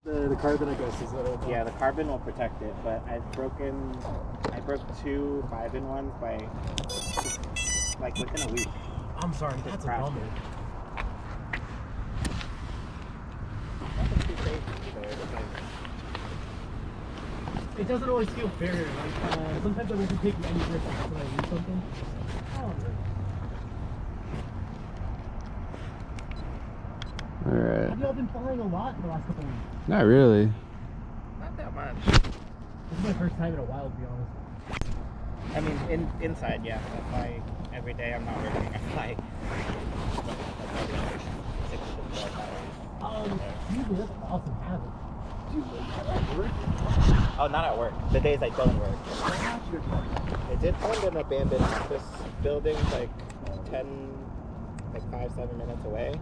The carbon, I guess, is yeah, the carbon will protect it, but I broke 2 5-in-1s by like within a week. I'm sorry, that's a bummer. It doesn't always feel fair. Like sometimes I won't take any risk when I lose something. Alright. Have y'all been flying a lot in the last couple of weeks? Not really. Not that much. This is my first time in a while, to be honest. I mean, inside, yeah. I fly every day. I'm not working. I fly. Usually that's an awesome habit. Do you like that at work? Oh, not at work. The days I don't work. I did find an abandoned office building like 5-7 minutes away.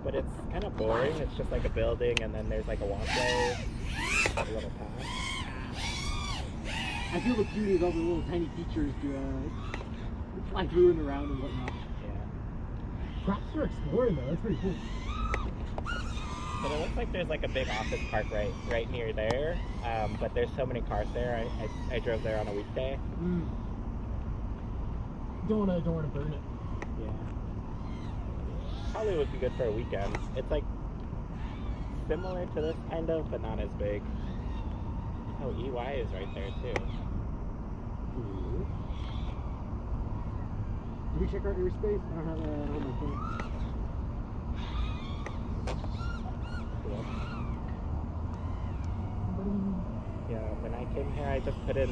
But it's kind of boring. It's just like a building, and then there's like a walkway, a little path. I feel the beauty of all the little tiny features to fly through and around and whatnot. Yeah. Props for exploring though. That's pretty cool. But it looks like there's like a big office park right near there. But there's so many cars there. I drove there on a weekday. Don't wanna burn it. Yeah. Probably would be good for a weekend. It's like similar to this kind of, but not as big. Oh, EY is right there too. Did we check our airspace? I don't have my phone. Yeah, when I came here, I just put in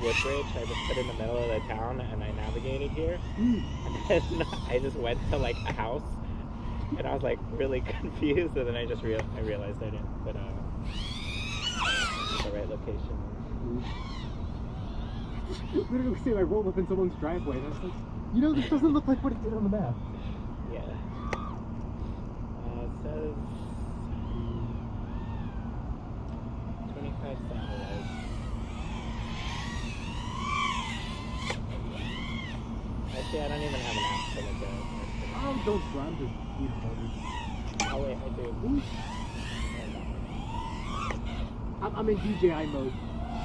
Woodbridge. I just put in the middle of the town, and I navigated here. And then I just went to like a house. And I was like really confused, and then I just realized I didn't put the right location. Literally, say I rolled up in someone's driveway, and I was like, you know, this doesn't look like what it did on the map. Yeah. It says 25 satellites. Actually, I don't even have an app to look at. Oh, don't run, just beat it. Oh wait, I do. I'm in DJI mode.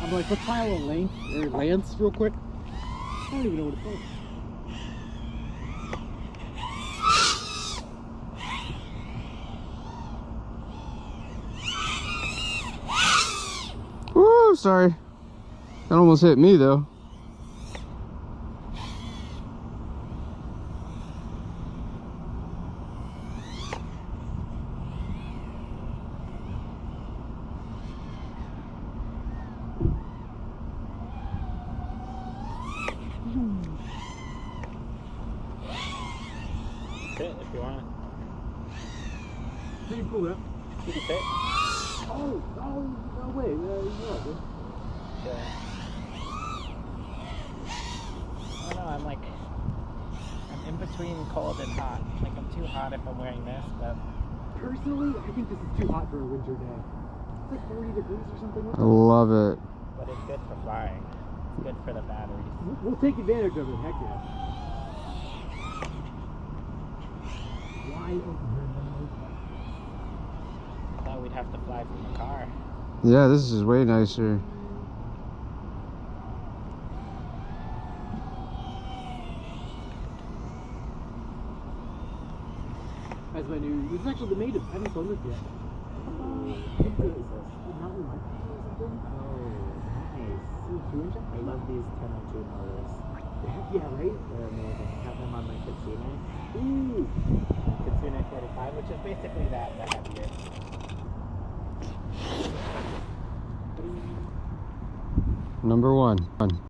I'm like, let's file a link or Lance real quick. I don't even know what it's called. Woo, sorry. That almost hit me though. Sit if you want. Pretty cool, huh? You can sit. Oh, no way. Yeah. I don't know, I'm in between cold and hot. Like I'm too hot if I'm wearing this, but personally, I think this is too hot for a winter day. It's like 40 degrees or something. I love it. But it's good for flying. It's good for the batteries. We'll take advantage of it, heck yeah. Why over here? I thought we'd have to fly from the car. Yeah, this is way nicer. That's my new. This is actually the native. I haven't flown this yet. Mountain Life or something? Oh, nice. I love these 1002 motors. Yeah, right? They're amazing. I have them on my Kitsune. Ooh! Kitsune 45, which is basically that, the heavier. Number one.